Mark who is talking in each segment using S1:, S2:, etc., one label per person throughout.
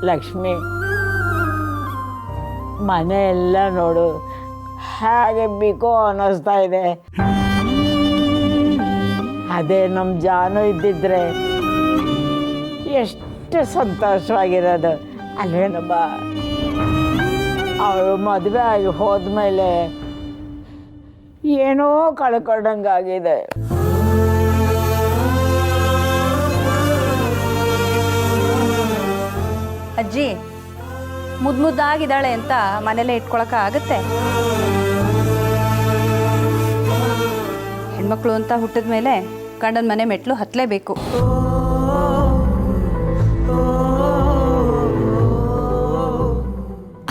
S1: ಲಕ್ಷ್ಮಿ, ಮನೆ ಎಲ್ಲ ನೋಡು ಹೇಗೆ ಬಿಕೋ ಅನ್ನಿಸ್ತಾ ಇದೆ. ಅದೇ ನಮ್ಮ ಜಾನು ಇದ್ದಿದ್ರೆ ಎಷ್ಟು ಸಂತೋಷವಾಗಿರೋದು ಅಲ್ವೇನಮ್ಮ. ಅವಳು ಮದುವೆ ಆಗಿ ಹೋದ್ಮೇಲೆ ಏನೋ ಕಳ್ಕೊಂಡಂಗಾಗಿದೆ.
S2: ಅಜ್ಜಿ ಮುದ್ದಾಗಿದ್ದಾಳೆ ಅಂತ ಮನೇಲೆ ಇಟ್ಕೊಳಕ ಆಗುತ್ತೆ? ಹೆಣ್ಮಕ್ಳು ಅಂತ ಹುಟ್ಟಿದ ಮೇಲೆ ಗಂಡನ ಮನೆ ಮೆಟ್ಲು ಹತ್ತಲೇಬೇಕು.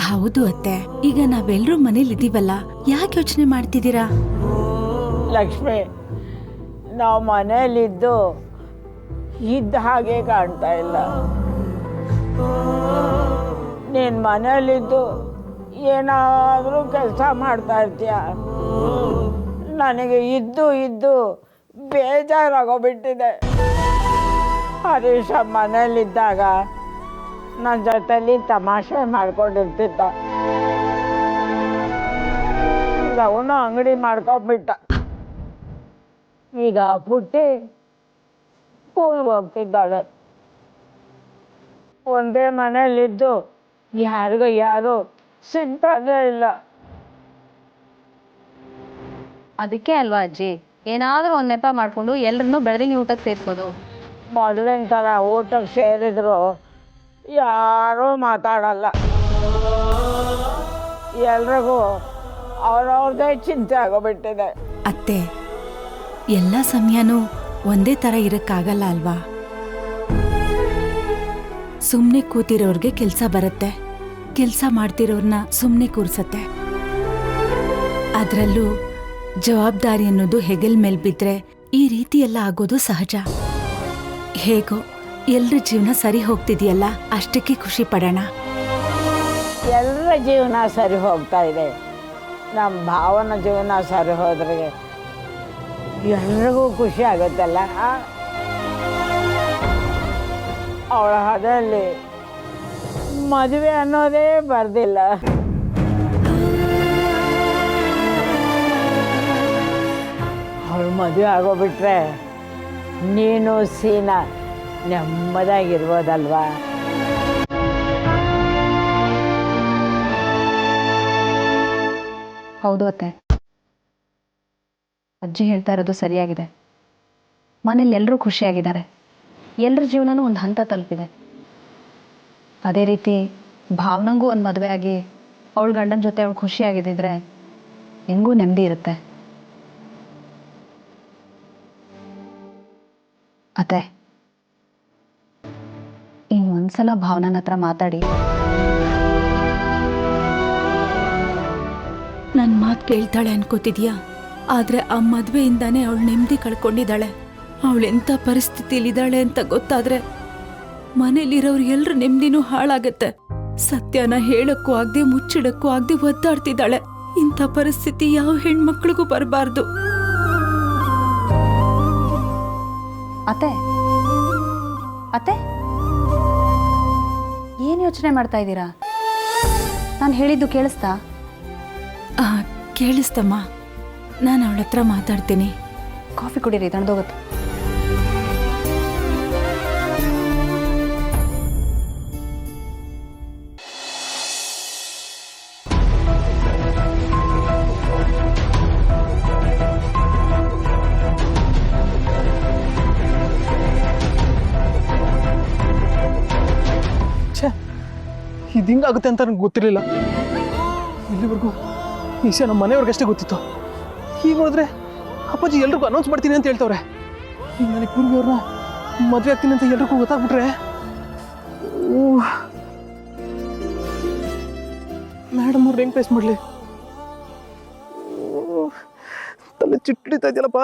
S3: ಹೌದು ಅತ್ತೆ, ಈಗ ನಾವೆಲ್ಲರೂ ಮನೇಲಿ ಇದೀವಲ್ಲ, ಯಾಕೆ ಯೋಚನೆ ಮಾಡ್ತಿದ್ದೀರಾ?
S1: ಲಕ್ಷ್ಮಿ, ನಾವು ಮನೇಲಿದ್ದು ಇದ್ದ ಹಾಗೆ ಕಾಣ್ತಾ ಇಲ್ಲ. ನೀನು ಮನೇಲಿದ್ದು ಏನಾದರೂ ಕೆಲಸ ಮಾಡ್ತಾ ಇರ್ತೀಯ. ನನಗೆ ಇದ್ದು ಬೇಜಾರಾಗೋಗ್ಬಿಟ್ಟಿದೆ. ಹರೀಶ ಮನೇಲಿದ್ದಾಗ ನನ್ನ ಜೊತೆಲಿ ತಮಾಷೆ ಮಾಡ್ಕೊಂಡಿರ್ತಿದ್ದ. ಅವನು ಅಂಗಡಿ ಮಾಡ್ಕೊಂಡ್ಬಿಟ್ಟ. ಈಗ ಪುಟ್ಟಿ ಸ್ಕೂಲ್ಗೆ ಹೋಗ್ತಿದ್ದಾಳೆ. ಒಂದೇ ಮನೇಲಿದ್ದು ಯಾರಿಗೂ ಯಾರು ಸಿಗ್ತಾನೇ ಇಲ್ಲ.
S2: ಅದಕ್ಕೆ ಅಲ್ವಾ ಅಜ್ಜಿ ಏನಾದರೂ ಒಂದು ನೆಪ ಮಾಡಿಕೊಂಡು ಎಲ್ಲರನ್ನೂ ಬೆಳದಿಂಗಿ ಊಟಕ್ಕೆ ಸೇರಿಸೋದು.
S1: ಮೊದಲಿನ ಥರ ಊಟಕ್ಕೆ ಸೇರಿದ್ರು ಯಾರೂ ಮಾತಾಡಲ್ಲ. ಎಲ್ರಿಗೂ ಅವ್ರವ್ರದ್ದೇ ಚಿಂತೆ ಆಗೋಗ್ಬಿಟ್ಟಿದೆ.
S3: ಅತ್ತೆ, ಎಲ್ಲ ಸಮಯನೂ ಒಂದೇ ಥರ ಇರಕ್ಕಾಗಲ್ಲ ಅಲ್ವಾ? ಸುಮ್ಮನೆ ಕೂತಿರೋರ್ಗೆ ಕೆಲಸ ಬರುತ್ತೆ, ಕೆಲಸ ಮಾಡ್ತಿರೋರ್ನ ಸುಮ್ಮನೆ ಕೂರ್ಸತ್ತೆ. ಅದರಲ್ಲೂ ಜವಾಬ್ದಾರಿ ಅನ್ನೋದು ಹೆಗಲ್ ಮೇಲ್ ಬಿದ್ರೆ ಈ ರೀತಿ ಎಲ್ಲ ಆಗೋದು ಸಹಜ. ಹೇಗೋ ಎಲ್ರ ಜೀವನ ಸರಿ ಹೋಗ್ತಿದೆಯಲ್ಲ, ಅಷ್ಟಕ್ಕೆ ಖುಷಿ ಪಡೋಣ.
S1: ಎಲ್ಲರ ಜೀವನ ಸರಿ ಹೋಗ್ತಾ ಇದೆ. ನಮ್ಮ ಭಾವನ ಜೀವನ ಸರಿ ಹೋದ್ರೆ ಎಲ್ರಿಗೂ ಖುಷಿ ಆಗುತ್ತಲ್ಲ. ಅವಳ ಹದಲ್ಲಿ ಮದುವೆ ಅನ್ನೋದೇ ಬರ್ದಿಲ್ಲ. ಅವಳು ಮದುವೆ ಆಗೋಗ್ಬಿಟ್ರೆ ನೀನು ಸೀನಾ ನೆಮ್ಮದಾಗಿರ್ಬೋದಲ್ವಾ?
S2: ಹೌದು ಅತ್ತೆ, ಅಜ್ಜಿ ಹೇಳ್ತಾ ಇರೋದು ಸರಿಯಾಗಿದೆ. ಮನೇಲಿ ಎಲ್ಲರೂ ಖುಷಿಯಾಗಿದ್ದಾರೆ, ಎಲ್ಲರ ಜೀವನನೂ ಒಂದು ಹಂತ ತಲುಪಿದೆ. ಅದೇ ರೀತಿ ಭಾವನಂಗೂ ಒಂದು ಮದುವೆ ಆಗಿ ಅವಳ ಗಂಡನ ಜೊತೆ ಅವಳು ಖುಷಿಯಾಗಿದ್ದಿದ್ರೆ ಹೆಂಗೂ ನೆಮ್ಮದಿ ಇರುತ್ತೆ. ಅತ್ತೆ, ಇನ್ನೊಂದ್ಸಲ ಭಾವನನ ಹತ್ರ ಮಾತಾಡಿ.
S3: ನನ್ನ ಮಾತು ಕೇಳ್ತಾಳೆ ಅನ್ಕೋತಿದ್ಯಾ? ಆದ್ರೆ ಆ ಮದ್ವೆಯಿಂದಾನೇ ಅವಳು ನೆಮ್ಮದಿ ಕಳ್ಕೊಂಡಿದ್ದಾಳೆ. ಅವಳೆಂಥ ಪರಿಸ್ಥಿತಿಲಿದ್ದಾಳೆ ಅಂತ ಗೊತ್ತಾದ್ರೆ ಮನೇಲಿರೋರು ಎಲ್ರ ನೆಮ್ಮದಿನೂ ಹಾಳಾಗತ್ತೆ. ಸತ್ಯನ ಹೇಳಕ್ಕೂ ಆಗದೆ ಮುಚ್ಚಿಡಕ್ಕೂ ಆಗದೆ ಒದ್ದಾಡ್ತಿದ್ದಾಳೆ. ಇಂಥ ಪರಿಸ್ಥಿತಿ ಯಾವ ಹೆಣ್ಮಕ್ಳಿಗೂ ಬರಬಾರ್ದು.
S2: ಅತ್ತೆ ಅತ್ತೆ ಏನು ಯೋಚನೆ ಮಾಡ್ತಾ ಇದ್ದೀರಾ? ನಾನು ಹೇಳಿದ್ದು ಕೇಳಿಸ್ತಾ?
S3: ಕೇಳಿಸ್ತಮ್ಮ, ನಾನು ಅವಳ ಹತ್ರ ಮಾತಾಡ್ತೀನಿ.
S2: ಕಾಫಿ ಕುಡೀರಿ, ತಣ್ಣದೋಗುತ್ತೆ.
S4: ಇದು ಹಿಂಗಾಗುತ್ತೆ ಅಂತ ನನಗೆ ಗೊತ್ತಿರಲಿಲ್ಲ. ಇಲ್ಲಿವರೆಗೂ ಈ ವಿಷಯ ನಮ್ಮ ಮನೆಯವ್ರಿಗಷ್ಟೇ ಗೊತ್ತಿತ್ತು. ಈಗ ನೋಡಿದ್ರೆ ಅಪ್ಪಾಜಿ ಎಲ್ರಿಗೂ ಅನೌನ್ಸ್ ಮಾಡ್ತೀನಿ ಅಂತ ಹೇಳ್ತವ್ರೆ. ಈಗ ನನಗೆ ಪೂರ್ವಿಯವ್ರನ್ನ ಮದುವೆ ಆಗ್ತೀನಿ ಅಂತ ಎಲ್ರಿಗೂ ಗೊತ್ತಾಗ್ಬಿಟ್ರೆ ಮೇಡಮ್ ಅವ್ರು ಹೆಂಗೆ ಫೇಸ್ ಮಾಡಲಿ? ತಲೆ ಚಿಟ್ಟಿಡ್ತಾ ಇದೆಯಲ್ಲಪ್ಪ.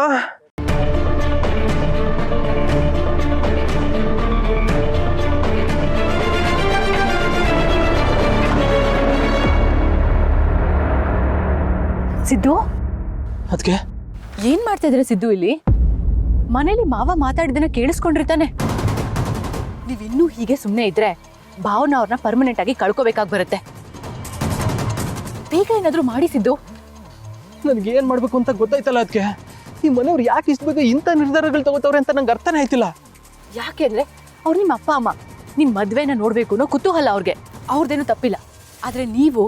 S5: ಸಿದ್ದು,
S4: ಅದಕ್ಕೆ
S5: ಏನ್ ಮಾಡ್ತಾ ಇದ್ರೆ ಸಿದ್ದು? ಇಲ್ಲಿ ಮನೇಲಿ ಮಾವ ಮಾತಾಡಿದನ್ನ ಕೇಳಿಸ್ಕೊಂಡಿರ್ತಾನೆ. ನೀವಿನ್ನೂ ಹೀಗೆ ಸುಮ್ಮನೆ ಇದ್ರೆ ಭಾವನ ಅವ್ರನ್ನ ಪರ್ಮನೆಂಟ್ ಆಗಿ ಕಳ್ಕೋಬೇಕಾಗಿ ಬರುತ್ತೆ. ಬೇಗ ಏನಾದರೂ ಮಾಡಿಸಿದ್ದು.
S4: ನನಗೆ ಏನು ಮಾಡಬೇಕು ಅಂತ ಗೊತ್ತಾಯ್ತಲ್ಲ ಅದಕ್ಕೆ. ಈ ಮನೆಯವ್ರು ಯಾಕೆ ಇಷ್ಟು ಬೇಗ ಇಂಥ ನಿರ್ಧಾರಗಳು ತಗೋತವ್ರೆ ಅಂತ ನಂಗೆ ಅರ್ಥನೇ ಆಯ್ತಿಲ್ಲ.
S5: ಯಾಕೆಂದ್ರೆ ಅವ್ರು ನಿಮ್ಮ ಅಪ್ಪ ಅಮ್ಮ, ನಿಮ್ಮ ಮದುವೆನ ನೋಡಬೇಕು ಅನ್ನೋ ಕುತೂಹಲ ಅವ್ರಿಗೆ. ಅವ್ರದ್ದೇನು ತಪ್ಪಿಲ್ಲ. ಆದರೆ ನೀವು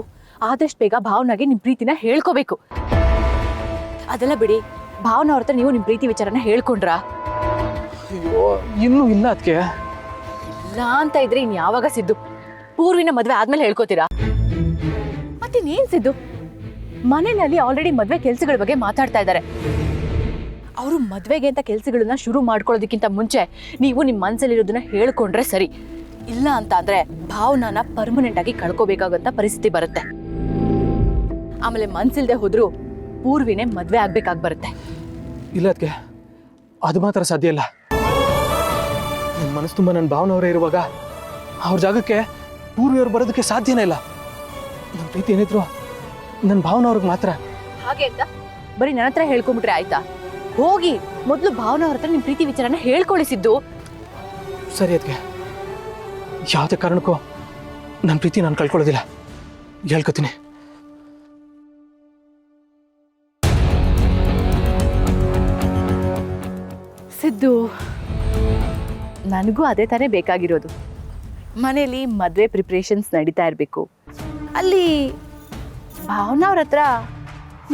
S5: ಆದಷ್ಟು ಬೇಗ ಭಾವನಾಗೆ ನಿಮ್ಮ ಪ್ರೀತಿನ ಹೇಳ್ಕೋಬೇಕು. ಅದೆಲ್ಲ ಬಿಡಿ, ಭಾವನ ಅವ್ರ ಹತ್ರ ನೀವು ನಿಮ್ಮ ಪ್ರೀತಿ ವಿಚಾರನ ಹೇಳ್ಕೊಂಡ್ರಾ?
S4: ಅಯ್ಯೋ, ಇನ್ನೂ ಇಲ್ಲ ಅದಕ್ಕೆ.
S5: ಇಲ್ಲ ಅಂತ ಇದ್ರೆ ಇನ್ ಯಾವಾಗ ಸಿದ್ದು? ಪೂರ್ವಿನ ಮದ್ವೆ ಆದ್ಮೇಲೆ ಹೇಳ್ಕೊತೀರಾ? ಮತ್ತಿನ್ನೇನ್ ಸಿದ್ದು? ಮನೆಯಲ್ಲಿ ಆಲ್ರೆಡಿ ಮದ್ವೆ ಕೆಲ್ಸಗಳ ಬಗ್ಗೆ ಮಾತಾಡ್ತಾ ಇದ್ದಾರೆ. ಅವರು ಮದ್ವೆಗೆ ಅಂತ ಕೆಲ್ಸಗಳನ್ನ ಶುರು ಮಾಡ್ಕೊಳ್ಳೋದಕ್ಕಿಂತ ಮುಂಚೆ ನೀವು ನಿಮ್ಮ ಮನ್ಸಲ್ಲಿರೋದನ್ನ ಹೇಳ್ಕೊಂಡ್ರೆ ಸರಿ. ಇಲ್ಲ ಅಂತ ಅಂದ್ರೆ ಭಾವನಾನ ಪರ್ಮನೆಂಟ್ ಆಗಿ ಕಳ್ಕೋಬೇಕಾಗಂತ ಪರಿಸ್ಥಿತಿ ಬರುತ್ತೆ. ಆಮೇಲೆ ಮನ್ಸಿಲ್ದೆ ಹೋದ್ರು ಪೂರ್ವಿನೇ ಮದ್ವೆ ಆಗ್ಬೇಕಾಗಿ ಬರುತ್ತೆ.
S4: ಇಲ್ಲ ಅದಕ್ಕೆ, ಅದು ಮಾತ್ರ ಸಾಧ್ಯ ಇಲ್ಲ. ನನ್ನ ಮನಸ್ಸು ತುಂಬ ನನ್ನ ಭಾವನವರೇ ಇರುವಾಗ ಅವ್ರ ಜಾಗಕ್ಕೆ ಪೂರ್ವಿಯವ್ರು ಬರೋದಕ್ಕೆ ಸಾಧ್ಯನೇ ಇಲ್ಲ. ನನ್ನ ಪ್ರೀತಿ ಏನಿದ್ರು ನನ್ನ ಭಾವನವ್ರಿಗೆ ಮಾತ್ರ.
S5: ಹಾಗೆ ಅಂತ ಬರೀ ನನ್ನ ಹತ್ರ ಹೇಳ್ಕೊಂಡ್ಬಿಟ್ರೆ ಆಯ್ತಾ? ಹೋಗಿ ಮೊದಲು ಭಾವನ ಅವ್ರ ಹತ್ರ ನಿಮ್ಮ ಪ್ರೀತಿ ವಿಚಾರನ ಹೇಳ್ಕೊಳಿಸಿದ್ದು.
S4: ಸರಿ ಅದಕ್ಕೆ, ಯಾವುದೇ ಕಾರಣಕ್ಕೂ ನನ್ನ ಪ್ರೀತಿ ನಾನು ಕಳ್ಕೊಳ್ಳೋದಿಲ್ಲ, ಹೇಳ್ಕೊತೀನಿ.
S5: ಸಿದ್ದು, ನನಗೂ ಅದೇ ತಾನೇ ಬೇಕಾಗಿರೋದು. ಮನೇಲಿ ಮದುವೆ ಪ್ರಿಪ್ರೇಷನ್ಸ್ ನಡೀತಾ ಇರಬೇಕು. ಅಲ್ಲಿ ಭಾವನಾ ಅವ್ರ ಹತ್ರ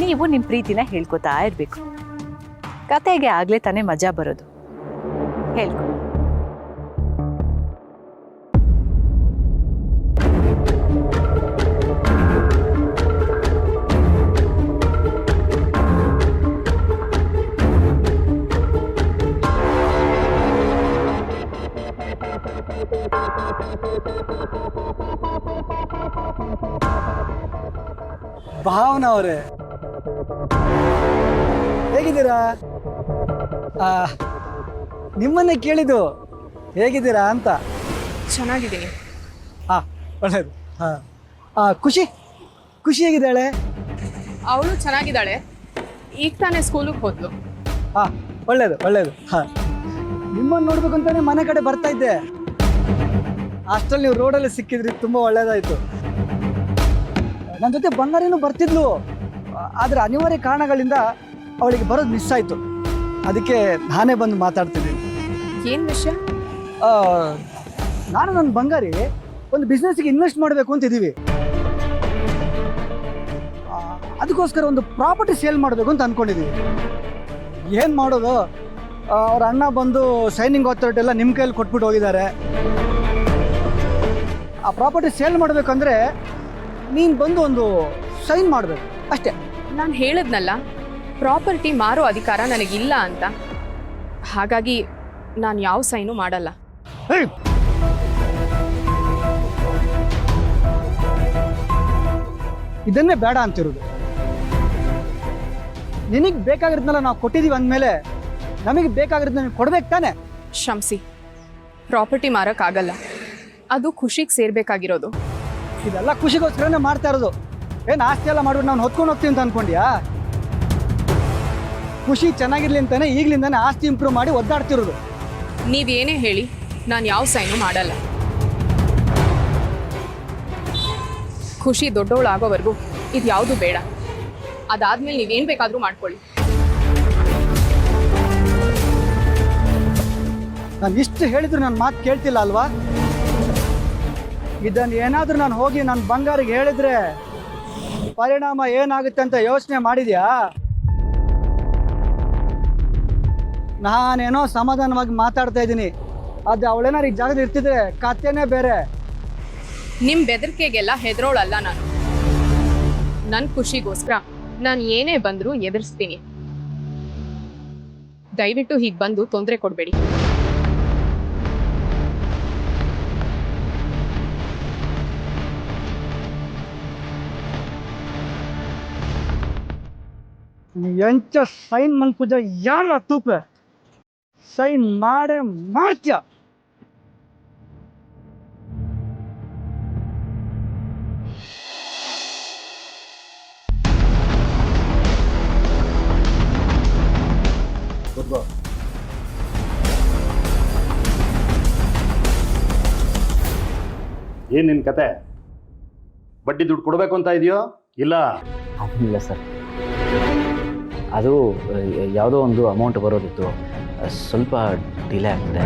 S5: ನೀವು ನಿಮ್ಮ ಪ್ರೀತಿನ ಹೇಳ್ಕೊತಾ ಇರಬೇಕು. ಕತೆಗೆ ಆಗಲೇ ತಾನೇ ಮಜಾ ಬರೋದು. ಹೇಳ್ಕೊ.
S6: ಭಾವನಾ ಅವರೇ, ಹೇಗಿದ್ದೀರಾ? ನಿಮ್ಮನ್ನೇ ಕೇಳಿದ್ದು ಹೇಗಿದ್ದೀರಾ ಅಂತ.
S7: ಚೆನ್ನಾಗಿದ್ದೀನಿ.
S6: ಹಾಂ, ಒಳ್ಳೆಯದು. ಹಾಂ, ಖುಷಿ ಹೇಗಿದ್ದಾಳೆ?
S7: ಅವಳು ಚೆನ್ನಾಗಿದ್ದಾಳೆ. ಈಗ ತಾನೇ ಸ್ಕೂಲಿಗೆ ಹೋದ್ಲು.
S6: ಹಾಂ, ಒಳ್ಳೆಯದು. ಹಾಂ, ನಿಮ್ಮನ್ನು ನೋಡ್ಬೇಕು ಅಂತಾನೆ ಮನೆ ಕಡೆ ಬರ್ತಾ ಇದ್ದೆ. ಅಷ್ಟರಲ್ಲಿ ನೀವು ರೋಡಲ್ಲಿ ಸಿಕ್ಕಿದ್ರಿ, ತುಂಬ ಒಳ್ಳೆಯದಾಯಿತು. ನನ್ನ ಜೊತೆ ಬಂಗಾರಿನೂ ಬರ್ತಿದ್ಲು, ಆದರೆ ಅನಿವಾರ್ಯ ಕಾರಣಗಳಿಂದ ಅವಳಿಗೆ ಬರೋದು ಮಿಸ್ ಆಯಿತು. ಅದಕ್ಕೆ ನಾನೇ ಬಂದು ಮಾತಾಡ್ತಿದ್ದೀನಿ.
S7: ಏನು ವಿಷಯ?
S6: ನಾನು ನನ್ನ ಬಂಗಾರಿ ಒಂದು ಬಿಸ್ನೆಸ್ಗೆ ಇನ್ವೆಸ್ಟ್ ಮಾಡಬೇಕು ಅಂತಿದ್ದೀವಿ. ಅದಕ್ಕೋಸ್ಕರ ಒಂದು ಪ್ರಾಪರ್ಟಿ ಸೇಲ್ ಮಾಡಬೇಕು ಅಂತ ಅಂದ್ಕೊಂಡಿದ್ದೀವಿ. ಏನು ಮಾಡೋದು, ಅವ್ರ ಅಣ್ಣ ಬಂದು ಸೈನಿಂಗ್ ಅಥಾರಿಟಿ ಎಲ್ಲ ನಿಮ್ಮ ಕೈಯಲ್ಲಿ ಕೊಟ್ಬಿಟ್ಟು ಹೋಗಿದ್ದಾರೆ. ಆ ಪ್ರಾಪರ್ಟಿ ಸೇಲ್ ಮಾಡಬೇಕಂದ್ರೆ ನೀನು ಬಂದು ಒಂದು ಸೈನ್ ಮಾಡಬೇಕು ಅಷ್ಟೇ.
S7: ನಾನು ಹೇಳಿದ್ನಲ್ಲ, ಪ್ರಾಪರ್ಟಿ ಮಾರೋ ಅಧಿಕಾರ ನನಗಿಲ್ಲ ಅಂತ. ಹಾಗಾಗಿ ನಾನು ಯಾವ ಸೈನು ಮಾಡಲ್ಲ.
S6: ಇದನ್ನೇ ಬೇಡ ಅಂತಿರೋದು. ನಿನಗೆ ಬೇಕಾಗಿರೋದ್ನೆಲ್ಲ ನಾವು ಕೊಟ್ಟಿದ್ದೀವಿ ಅಂದಮೇಲೆ ನಮಗೆ ಬೇಕಾಗಿರೋದನ್ನ ನೀನು ಕೊಡ್ಬೇಕು ತಾನೆ.
S7: ಕ್ಷಮಿಸಿ, ಪ್ರಾಪರ್ಟಿ ಮಾರೋಕ್ಕಾಗಲ್ಲ. ಅದು ಖುಷಿಗೆ ಸೇರ್ಬೇಕಾಗಿರೋದು.
S6: ಇದೆಲ್ಲ ಖುಷಿಗೋಸ್ಕರನೇ ಮಾಡ್ತಾ ಇರೋದು. ಏನು ಆಸ್ತಿ ಎಲ್ಲ ಮಾಡ್ಬಿಟ್ಟು ನಾನು ಹೊತ್ಕೊಂಡು ಹೋಗ್ತೀವಿ ಅಂತ ಅನ್ಕೊಂಡ್ಯಾ? ಖುಷಿ ಚೆನ್ನಾಗಿರ್ಲಿ ಅಂತಾನೆ ಈಗಲಿಂದಾನೆ ಆಸ್ತಿ ಇಂಪ್ರೂವ್ ಮಾಡಿ ಒದ್ದಾಡ್ತಿರೋದು.
S7: ನೀವೇನೇ ಹೇಳಿ, ನಾನು ಯಾವ ಸೈನು ಮಾಡಲ್ಲ. ಖುಷಿ ದೊಡ್ಡವಳು ಆಗೋವರೆಗೂ ಇದು ಯಾವುದು ಬೇಡ. ಅದಾದ್ಮೇಲೆ ನೀವೇನು ಬೇಕಾದರೂ ಮಾಡ್ಕೊಳ್ಳಿ.
S6: ನಾನು ಇಷ್ಟು ಹೇಳಿದ್ರು ನನ್ನ ಮಾತು ಕೇಳ್ತಿಲ್ಲ ಅಲ್ವಾ? ಇದನ್ನು ಏನಾದರೂ ನಾನು ಹೋಗಿ ನನ್ನ ಬಂಗಾರಿಗೆ ಹೇಳಿದ್ರೆ ಪರಿಣಾಮ ಏನಾಗುತ್ತೆ ಅಂತ ಯೋಚನೆ ಮಾಡಿದ್ಯಾ? ನಾನೇನೋ ಸಮಾಧಾನವಾಗಿ ಮಾತಾಡ್ತಾ ಇದ್ದೀನಿ. ಅದು ಅವಳೇನಾರು ಈ ಜಾಗದಲ್ಲಿ ಇರ್ತಿದ್ರೆ ಕಥೆನೇ ಬೇರೆ.
S7: ನಿಮ್ಮ ಬೆದರಿಕೆಗೆಲ್ಲ ಹೆದರೋಳಲ್ಲ ನಾನು. ನನ್ನ ಖುಷಿಗೋಸ್ಕರ ನಾನು ಏನೇ ಬಂದರೂ ಎದುರಿಸ್ತೀನಿ. ದಯವಿಟ್ಟು ಹೀಗೆ ಬಂದು ತೊಂದರೆ ಕೊಡಬೇಡಿ.
S6: ಎಂಚ ಸೈನ್ ಮನ್ಪೂಜ ಯಾರ ತೂಪ ಸೈನ್ ಮಾಡೇ ಮಾಡ್ತೀಯ.
S8: ಏನು ನಿನ್ನ ಕತೆ? ಬಡ್ಡಿ ದುಡ್ಡು ಕೊಡಬೇಕು ಅಂತ ಇದೆಯೋ ಇಲ್ಲ?
S9: ಇಲ್ಲ ಸರ್, ಅದು ಯಾವುದೋ ಒಂದು ಅಮೌಂಟ್ ಬರೋದಿತ್ತು, ಸ್ವಲ್ಪ ಡಿಲೇ ಆಗ್ತಿದೆ.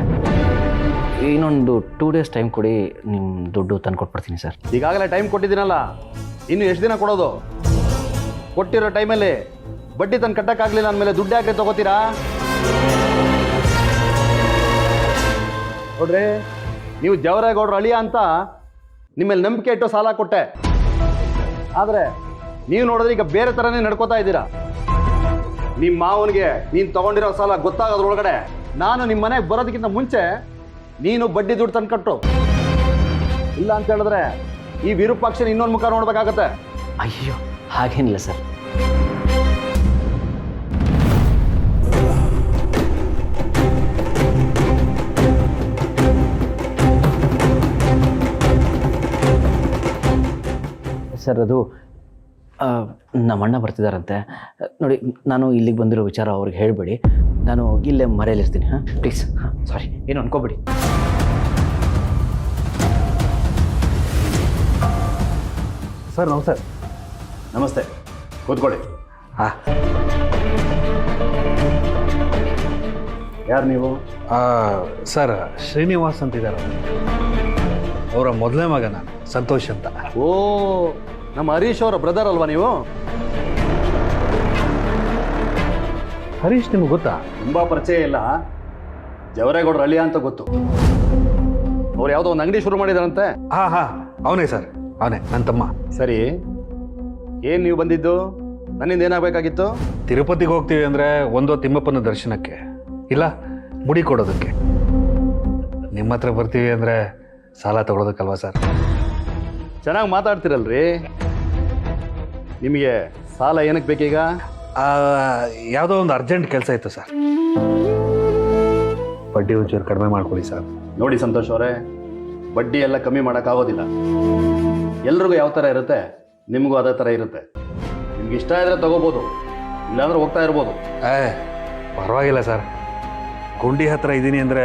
S9: ಇನ್ನೊಂದು 2 days ಟೈಮ್ ಕೊಡಿ, ನಿಮ್ಮ ದುಡ್ಡು ತಂದು ಕೊಟ್ಬಿಡ್ತೀನಿ ಸರ್.
S8: ಈಗಾಗಲೇ ಟೈಮ್ ಕೊಟ್ಟಿದ್ದೀನಲ್ಲ, ಇನ್ನು ಎಷ್ಟು ದಿನ ಕೊಡೋದು? ಕೊಟ್ಟಿರೋ ಟೈಮಲ್ಲಿ ಬಡ್ಡಿ ತಂದು ಕಟ್ಟಕ್ಕಾಗಲಿಲ್ಲ ಅಂದಮೇಲೆ ದುಡ್ಡು ಯಾಕೆ ತಗೋತೀರಾ? ನೋಡ್ರಿ, ನೀವು ಜವರೇಗೌಡರು ಅಳಿಯ ಅಂತ ನಿಮ್ಮಲ್ಲಿ ನಂಬಿಕೆ ಇಟ್ಟು ಸಾಲ ಕೊಟ್ಟೆ. ಆದರೆ ನೀವು ನೋಡಿದ್ರೆ ಈಗ ಬೇರೆ ಥರನೇ ನಡ್ಕೋತಾ ಇದ್ದೀರಾ. ನಿಮ್ಮ ಮಾವನಿಗೆ ನೀನು ತಗೊಂಡಿರೋ ಸಾಲ ಗೊತ್ತಾಗೋದ್ರೊಳಗಡೆ ನಾನು ನಿಮ್ಮ ಮನೆಗೆ ಬರೋದಕ್ಕಿಂತ ಮುಂಚೆ ನೀನು ಬಡ್ಡಿ ದುಡ್ಡು ತಂದು ಕಟ್ಟು. ಇಲ್ಲ ಅಂತ ಹೇಳಿದ್ರೆ ಈ ವಿರೂಪಾಕ್ಷನ ಇನ್ನೊಂದು ಮುಖ ನೋಡ್ಬೇಕಾಗತ್ತೆ.
S9: ಅಯ್ಯೋ, ಹಾಗೇನಿಲ್ಲ ಸರ್. ಸರ್, ಅದು ನಮ್ಮ ಅಣ್ಣ ಬರ್ತಿದ್ದಾರಂತೆ. ನೋಡಿ, ನಾನು ಇಲ್ಲಿಗೆ ಬಂದಿರೋ ವಿಚಾರ ಅವ್ರಿಗೆ ಹೇಳಬೇಡಿ. ನಾನು ಇಲ್ಲೇ ಮರೆಯಲ್ಲಿರ್ತೀನಿ. ಹಾಂ, ಪ್ಲೀಸ್. ಹಾಂ, ಸಾರಿ, ಏನು ಅನ್ಕೋಬೇಡಿ.
S8: ಸರ್ ನಮಸ್ತೆ. ನಮಸ್ತೆ, ಕೂತ್ಕೊಳ್ಳಿ.
S6: ಹಾಂ,
S8: ಯಾರು ನೀವು?
S10: ಸರ್, ಶ್ರೀನಿವಾಸ್ ಅಂತಿದ್ದಾರೆ. ಅವರ ಮೊದಲನೇ ಮಗ ನಾನು, ಸಂತೋಷ್ ಅಂತ.
S8: ಓ, ನಮ್ಮ ಹರೀಶ್ ಅವರ ಬ್ರದರ್ ಅಲ್ವಾ ನೀವು?
S10: ಹರೀಶ್ ನಿಮ್ಗೆ ಗೊತ್ತಾ?
S8: ತುಂಬ ಪರಿಚಯ ಇಲ್ಲ, ಜವರೇಗೌಡರು ಅಳಿಯ ಅಂತ ಗೊತ್ತು. ಅವ್ರು ಯಾವುದೋ ಒಂದು ಅಂಗಡಿ ಶುರು ಮಾಡಿದಾರಂತೆ.
S10: ಹಾಂ, ಅವನೇ ಸರ್, ಅವನೇ ನನ್ನ ತಮ್ಮ.
S8: ಸರಿ, ಏನು ನೀವು ಬಂದಿದ್ದು? ನನ್ನಿಂದ ಏನಾಗಬೇಕಾಗಿತ್ತು?
S10: ತಿರುಪತಿಗೆ ಹೋಗ್ತೀವಿ ಅಂದರೆ ಒಂದೋ ತಿಮ್ಮಪ್ಪನ ದರ್ಶನಕ್ಕೆ, ಇಲ್ಲ ಮುಡಿ ಕೊಡೋದಕ್ಕೆ. ನಿಮ್ಮ ಹತ್ರ ಬರ್ತೀವಿ ಅಂದರೆ ಸಾಲ ತಗೊಳೋದಕ್ಕಲ್ವಾ ಸರ್?
S8: ಚೆನ್ನಾಗಿ ಮಾತಾಡ್ತಿರಲ್ರಿ. ನಿಮಗೆ ಸಾಲ ಏನಕ್ಕೆ ಬೇಕೀಗ?
S10: ಯಾವುದೋ ಒಂದು ಅರ್ಜೆಂಟ್ ಕೆಲಸ ಇತ್ತು ಸರ್. ಬಡ್ಡಿ ಒಂಚೂರು ಕಡಿಮೆ ಮಾಡ್ಕೊಳ್ಳಿ ಸರ್.
S8: ನೋಡಿ ಸಂತೋಷ್ ಅವರೇ, ಬಡ್ಡಿ ಎಲ್ಲ ಕಮ್ಮಿ ಮಾಡೋಕ್ಕಾಗೋದಿಲ್ಲ. ಎಲ್ರಿಗೂ ಯಾವ ಥರ ಇರುತ್ತೆ, ನಿಮಗೂ ಅದೇ ಥರ ಇರುತ್ತೆ. ನಿಮ್ಗೆ ಇಷ್ಟ ಇದ್ರೆ ತಗೋಬೋದು, ಇಲ್ಲಾಂದ್ರೆ ಹೋಗ್ತಾ ಇರ್ಬೋದು.
S10: ಪರವಾಗಿಲ್ಲ ಸರ್, ಗುಂಡಿ ಹತ್ರ ಇದ್ದೀನಿ ಅಂದರೆ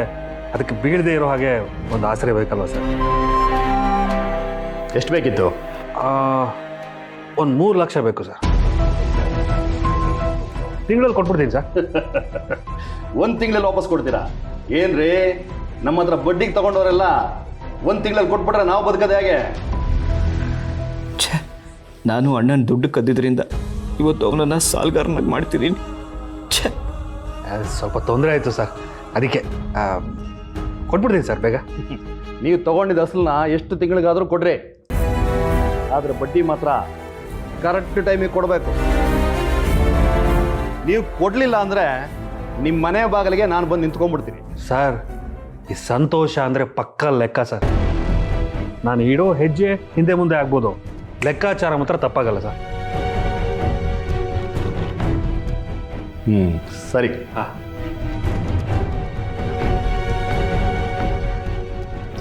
S10: ಅದಕ್ಕೆ ಬೀಳದೆ ಇರೋ ಹಾಗೆ ಒಂದು ಆಸರೆ ಬೇಕಲ್ವ ಸರ್?
S8: ಎಷ್ಟು ಬೇಕಿತ್ತು?
S10: ಒಂದು 3 ಲಕ್ಷ ಬೇಕು ಸರ್. ತಿಂಗಳಲ್ಲಿ ಕೊಟ್ಬಿಡ್ತೀನಿ ಸರ್.
S8: 1 ತಿಂಗಳಲ್ಲಿ ವಾಪಸ್ ಕೊಡ್ತೀರಾ? ಏನ್ರಿ, ನಮ್ಮ ಹತ್ರ ಬಡ್ಡಿಗೆ ತಗೊಂಡವರೆಲ್ಲ 1 ತಿಂಗಳಲ್ಲಿ ಕೊಟ್ಬಿಟ್ರೆ ನಾವು ಬದುಕೋದು ಹೇಗೆ?
S11: ನಾನು ಅಣ್ಣನ ದುಡ್ಡು ಕದ್ದಿದ್ರಿಂದ ಇವತ್ತು ಅವನನ್ನು ಸಾಲ್ಗಾರನಾಗಿ ಮಾಡ್ತಿದ್ದೀನಿ.
S10: ಸ್ವಲ್ಪ ತೊಂದರೆ ಆಯಿತು ಸರ್, ಅದಕ್ಕೆ ಕೊಟ್ಬಿಡ್ತೀನಿ ಸರ್ ಬೇಗ.
S8: ನೀವು ತಗೊಂಡಿದ್ದ ಅಸಲನ್ನ ಎಷ್ಟು ತಿಂಗಳಿಗಾದರೂ ಕೊಡ್ರಿ, ಆದರೆ ಬಡ್ಡಿ ಮಾತ್ರ ಕರೆಕ್ಟ್ ಟೈಮಿಗೆ ಕೊಡಬೇಕು. ನೀವು ಕೊಡಲಿಲ್ಲ ಅಂದರೆ ನಿಮ್ಮ ಮನೆ ಬಾಗಿಲಿಗೆ ನಾನು ಬಂದು ನಿಂತ್ಕೊಂಡ್ಬಿಡ್ತೀನಿ.
S10: ಸರ್, ಈ ಸಂತೋಷ ಅಂದರೆ ಪಕ್ಕ ಲೆಕ್ಕ ಸರ್. ನಾನು ಇಡೋ ಹೆಜ್ಜೆ ಹಿಂದೆ ಮುಂದೆ ಆಗ್ಬೋದು, ಲೆಕ್ಕಾಚಾರ ಮಾತ್ರ ತಪ್ಪಾಗಲ್ಲ ಸರ್.
S8: ಸರಿ.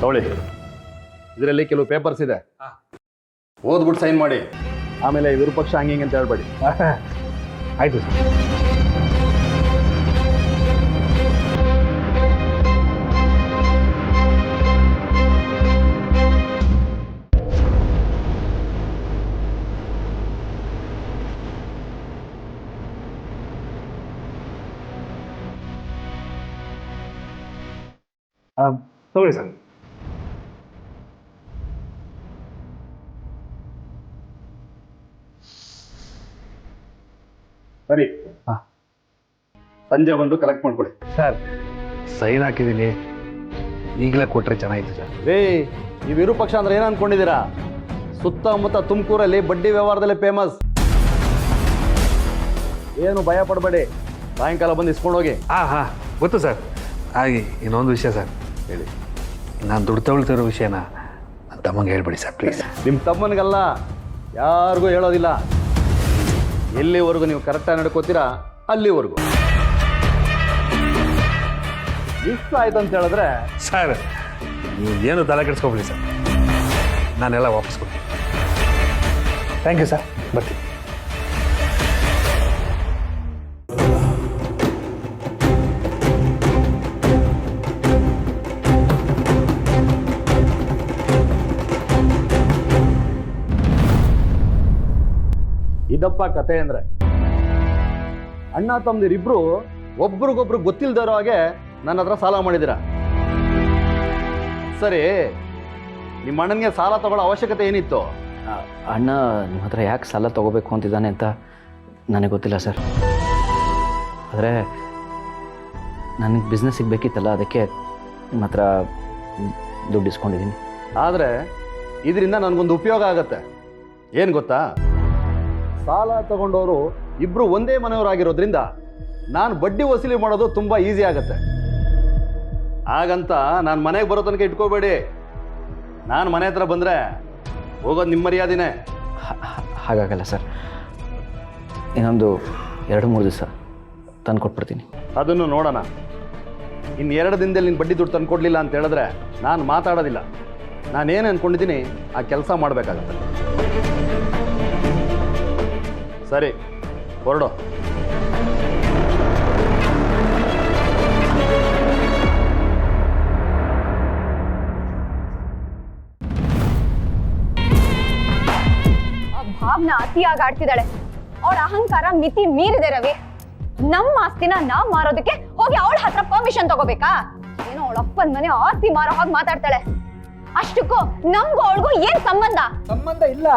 S8: ತಗೊಳ್ಳಿ, ಇದರಲ್ಲಿ ಕೆಲವು ಪೇಪರ್ಸ್ ಇದೆ, ಓದ್ಬಿಟ್ಟು ಸೈನ್ ಮಾಡಿ. ಆಮೇಲೆ ವಿರೂಪಾಕ್ಷ ಹಂಗೆ ಅಂತ ಹೇಳ್ಬೇಡಿ.
S10: ಆಯಿತು ಸರ್. ತಗೊಳ್ಳಿ ಸರ್.
S8: ಸರಿ, ಸಂಜೆ ಬಂದು ಕಲೆಕ್ಟ್ ಮಾಡ್ಕೊಳ್ಳಿ.
S10: ಸರ್, ಸೈನ್ ಹಾಕಿದ್ದೀನಿ, ಈಗಲೇ ಕೊಟ್ಟರೆ ಚೆನ್ನಾಗಿತ್ತು ಸರ್.
S8: ರೇ, ಈ ವಿರೂಪಾಕ್ಷ ಅಂದ್ರೆ ಏನು ಅನ್ಕೊಂಡಿದ್ದೀರಾ? ಸುತ್ತಮುತ್ತ ತುಮಕೂರಲ್ಲಿ ಬಡ್ಡಿ ವ್ಯವಹಾರದಲ್ಲಿ ಫೇಮಸ್. ಏನು ಭಯ ಪಡಬೇಡಿ, ಸಾಯಂಕಾಲ ಬಂದು ಇಸ್ಕೊಂಡು ಹೋಗಿ.
S10: ಹಾಂ, ಗೊತ್ತು ಸರ್. ಹಾಗೆ ಇನ್ನೊಂದು ವಿಷಯ ಸರ್,
S8: ಹೇಳಿ.
S10: ನಾನು ದುಡ್ಡು ತಗೊಳ್ತಿರೋ ವಿಷಯನ ನನ್ನ ತಮ್ಮಂಗೆ ಹೇಳ್ಬೇಡಿ ಸರ್, ಪ್ಲೀಸ್.
S8: ನಿಮ್ಮ ತಮ್ಮನಿಗಲ್ಲ, ಯಾರಿಗೂ ಹೇಳೋದಿಲ್ಲ. ಎಲ್ಲಿವರೆಗೂ ನೀವು ಕರೆಕ್ಟಾಗಿ ನಡ್ಕೋತೀರಾ ಅಲ್ಲಿವರೆಗೂ. ಮಿಸ್ ಆಯ್ತು ಅಂತ ಹೇಳಿದ್ರೆ
S10: ಸರ್, ನೀವು ಏನು ತಲೆ ಕೆಡಿಸ್ಕೊಬಿಡಿ ಸರ್, ನಾನೆಲ್ಲ ವಾಪಸ್ ಕೊಡ್ತೀನಿ. ಥ್ಯಾಂಕ್ ಯು ಸರ್, ಬರ್ತೀನಿ.
S8: ಇದಪ್ಪ ಕತೆ ಅಂದ್ರೆ. ಅಣ್ಣ ತಮ್ಮದಿರಿಬ್ರು ಒಬ್ರಿಗೊಬ್ರು ಗೊತ್ತಿಲ್ದಿರೋ ಹಾಗೆ ನನ್ನ ಹತ್ರ ಸಾಲ ಮಾಡಿದ್ದೀರ. ಸರಿ, ನಿಮ್ಮ ಅಣ್ಣನಿಗೆ ಸಾಲ ತಗೊಳ್ಳೋ ಅವಶ್ಯಕತೆ ಏನಿತ್ತು?
S9: ಅಣ್ಣ ನಿಮ್ಮ ಹತ್ರ ಯಾಕೆ ಸಾಲ ತೊಗೋಬೇಕು ಅಂತಿದ್ದಾನೆ ಅಂತ ನನಗೆ ಗೊತ್ತಿಲ್ಲ ಸರ್. ಆದರೆ ನನಗೆ ಬಿಸ್ನೆಸ್ಸಿಗೆ ಬೇಕಿತ್ತಲ್ಲ, ಅದಕ್ಕೆ ನಿಮ್ಮ ಹತ್ರ ದುಡ್ಡು ಇಸ್ಕೊಂಡಿದ್ದೀನಿ.
S8: ಆದರೆ ಇದರಿಂದ ನನಗೊಂದು ಉಪಯೋಗ ಆಗತ್ತೆ. ಏನು ಗೊತ್ತಾ? ಸಾಲ ತಗೊಂಡವರು ಇಬ್ಬರು ಒಂದೇ ಮನೆಯವರಾಗಿರೋದ್ರಿಂದ ನಾನು ಬಡ್ಡಿ ವಸೂಲಿ ಮಾಡೋದು ತುಂಬ ಈಸಿ ಆಗುತ್ತೆ. ಹಾಗಂತ ನಾನು ಮನೆಗೆ ಬರೋ ತನಕ ಇಟ್ಕೋಬೇಡಿ. ನಾನು ಮನೆ ಹತ್ರ ಬಂದರೆ ಹೋಗೋದು ನಿಮ್ಮ ಮರ್ಯಾದೆನೇ.
S9: ಹಾಗಾಗಲ್ಲ ಸರ್, ಇನ್ನೊಂದು 2-3 ದಿವಸ ತಂದು ಕೊಟ್ಬಿಡ್ತೀನಿ.
S8: ಅದನ್ನು ನೋಡೋಣ. ಇನ್ನು 2 ದಿನದಲ್ಲಿ ನೀನು ಬಡ್ಡಿ ದುಡ್ಡು ತಂದು ಕೊಡಲಿಲ್ಲ ಅಂತ ಹೇಳಿದ್ರೆ ನಾನು ಮಾತಾಡೋದಿಲ್ಲ. ನಾನೇನು ಅಂದ್ಕೊಂಡಿದ್ದೀನಿ ಆ ಕೆಲಸ ಮಾಡಬೇಕಾಗತ್ತೆ. ಸರಿ, ಹೊರಡೋ.
S2: ಭಾವನ ಅತಿಯಾಗಿ ಆಡ್ತಿದ್ದಾಳೆ. ಅವಳ ಅಹಂಕಾರ ಮಿತಿ ಮೀರಿದೆ ರವಿ. ನಮ್ಮ ಆಸ್ತಿನ ನಾವ್ ಮಾರೋದಕ್ಕೆ ಹೋಗಿ ಅವಳ ಹತ್ರ ಪರ್ಮಿಷನ್ ತಗೋಬೇಕಾ? ಏನೋ ಅವಳ ಅಪ್ಪನ ಮನೆ ಆಸ್ತಿ ಮಾರೋ ಹಾಗೆ ಮಾತಾಡ್ತಾಳೆ. ಅಷ್ಟಕ್ಕೂ ನಮ್ಗೂ ಅವಳಿಗೂ ಏನ್ ಸಂಬಂಧ?
S6: ಸಂಬಂಧ ಇಲ್ಲ,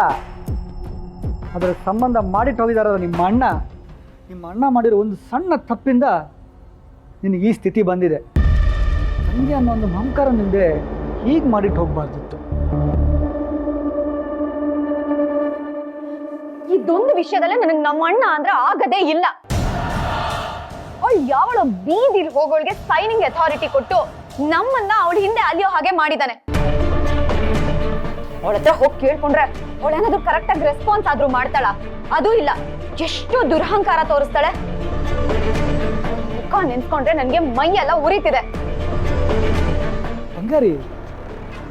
S6: ಅದ್ರ ಸಂಬಂಧ ಮಾಡಿಟ್ಟು ಹೋಗಿದಾರ ನಿಮ್ಮ ಅಣ್ಣ. ನಿಮ್ಮ ಅಣ್ಣ ಮಾಡಿರೋ ಒಂದು ಸಣ್ಣ ತಪ್ಪಿಂದ ನಿನಗೆ ಈ ಸ್ಥಿತಿ ಬಂದಿದೆ. ಹಂಗೆ ಅನ್ನೋ ಒಂದು ಮಮಕಾರ ನಿಂದೆ ಹೀಗೆ ಮಾಡಿಟ್ಟು ಹೋಗ್ಬಾರ್ದಿತ್ತು.
S2: ಇದೊಂದು ವಿಷಯದಲ್ಲೇ ನನಗೆ ನಮ್ಮ ಅಣ್ಣ ಅಂದ್ರೆ ಆಗದೇ ಇಲ್ಲ. ಅವಳು ಯಾವಳು ಬೀದಿಲ್ ಹೋಗೋಳಿಗೆ ಸೈನಿಂಗ್ ಅಥಾರಿಟಿ ಕೊಟ್ಟು ನಮ್ಮನ್ನ ಅವಳ ಹಿಂದೆ ಅಲಿಯೋ ಹಾಗೆ ಮಾಡಿದಾನೆ. ಅವಳ ಹತ್ರ ಹೋಗಿ ಕೇಳ್ಕೊಂಡ್ರೆ ಅವಳೇನಾದ್ರೂ ಕರೆಕ್ಟ್ ಆಗಿ ರೆಸ್ಪಾನ್ಸ್ ಆದ್ರೂ ಮಾಡ್ತಾಳ? ಅದೂ ಇಲ್ಲ, ಎಷ್ಟು ದುರಹಂಕಾರ ತೋರಿಸ್ತಾಳೆ. ಮುಖ ನೆನ್ಸ್ಕೊಂಡ್ರೆ ನನಗೆ ಮೈಯೆಲ್ಲ ಉರಿತಿದೆ.
S6: ಬಂಗಾರಿ,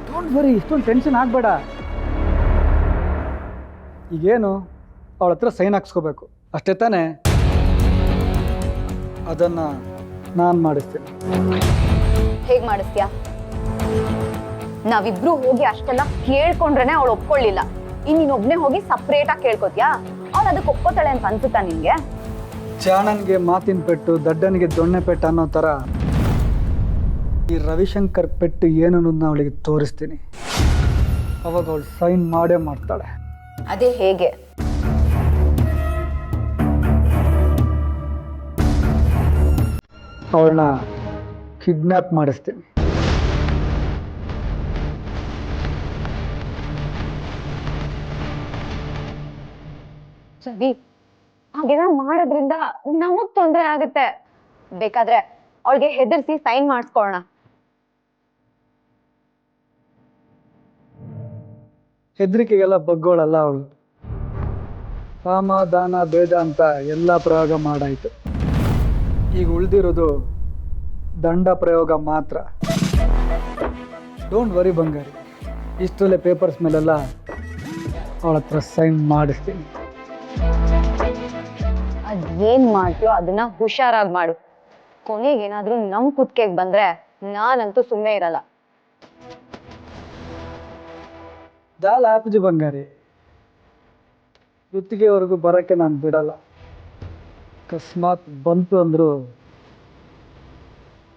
S6: ಡೋಂಟ್ ವರಿ, ಇಷ್ಟೊಂದು ಟೆನ್ಷನ್ ಆಗಬೇಡ. ಈಗೇನು ಅವಳ ಹತ್ರ ಸೈನ್ ಹಾಕ್ಸ್ಕೋಬೇಕು ಅಷ್ಟೇ ತಾನೇ? ಅದನ್ನು ನಾನು ಮಾಡಿಸ್ತೀನಿ.
S2: ಹೇಗ್ ಮಾಡಿಸ್ತೀಯಾ? ನಾವಿಬ್ರು ಹೋಗಿ ಅಷ್ಟೆಲ್ಲ ಕೇಳ್ಕೊಂಡ್ರೇನೆ ಅವಳು ಒಪ್ಕೊಳ್ಳಿಲ್ಲ. ಇನ್ನೊಬ್ನೇ ಹೋಗಿ ಸಪ್ರೇಟ್ ಆಗಿ ಕೇಳ್ಕೊತ್ಯಾ? ಅವಳು ಅದಕ್ಕೆ ಒಪ್ಕೋತಾಳೆ ಅಂತ ಅನ್ಸುತ್ತಾ ನಿನ್ಗೆ?
S6: ಚಾಣನ್ಗೆ ಮಾತಿನ ಪೆಟ್ಟು, ದಡ್ಡನಿಗೆ ದೊಣ್ಣೆ ಪೆಟ್ಟು ಅನ್ನೋ ಥರ ಈ ರವಿಶಂಕರ್ ಪೆಟ್ಟು ಏನು ಅನ್ನೋದನ್ನ ಅವಳಿಗೆ ತೋರಿಸ್ತೀನಿ. ಅವಾಗ ಅವಳು ಸೈನ್ ಮಾಡೇ ಮಾಡ್ತಾಳೆ.
S2: ಅದೇ ಹೇಗೆ?
S6: ಅವಳನ್ನ ಕಿಡ್ನಾಪ್ ಮಾಡಿಸ್ತೀನಿ.
S2: ಸರಿ, ಹಾಗೆಲ್ಲ ಮಾಡೋದ್ರಿಂದ ನಮಗ್ ತೊಂದರೆ ಆಗುತ್ತೆ. ಬೇಕಾದ್ರೆ ಅವಳಿಗೆ ಹೆದರ್ಸಿ ಸೈನ್ ಮಾಡಿಸ್ಕೊಳ್ಳೋಣ.
S6: ಹೆದರಿಕೆಗೆಲ್ಲ ಬಗ್ಗೋಳಲ್ಲ ಅವಳು. ಸಾಮ ದಾನ ಭೇದ ಅಂತ ಎಲ್ಲ ಪ್ರಯೋಗ ಮಾಡಾಯ್ತು. ಈಗ ಉಳಿದಿರೋದು ದಂಡ ಪ್ರಯೋಗ ಮಾತ್ರ. ಡೋಂಟ್ ವರಿ ಬಂಗಾರಿ, ಇಷ್ಟರಲ್ಲೇ ಪೇಪರ್ಸ್ ಮೇಲೆಲ್ಲ ಅವಳ ಹತ್ರ ಸೈನ್ ಮಾಡಿಸ್ತೀನಿ.
S2: ಅದೇನ್ ಮಾಡ್ತೀಯೋ ಅದನ್ನ ಹುಷಾರಾಗಿ ಮಾಡು. ಕೊನೆಗೇನಾದ್ರೂ ನಮ್ ಕುತ್ತಿಗೆಗೆ ಬಂದ್ರೆ ನಾನಂತೂ ಸುಮ್ಮನೆ ಇರಲ್ಲ.
S6: ಜಾಲ ಆಪಜಿ ಬಂಗಾರಿ, ಕುತ್ತಿಗೆವರೆಗೂ ಬರೋಕ್ಕೆ ನಾನು ಬಿಡಲ್ಲ. ಅಕಸ್ಮಾತ್ ಬಂತು ಅಂದರೂ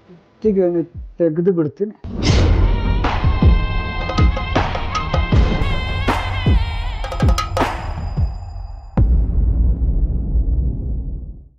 S6: ಕುತ್ತಿಗೆ ತೆಗೆದು ಬಿಡ್ತೀನಿ.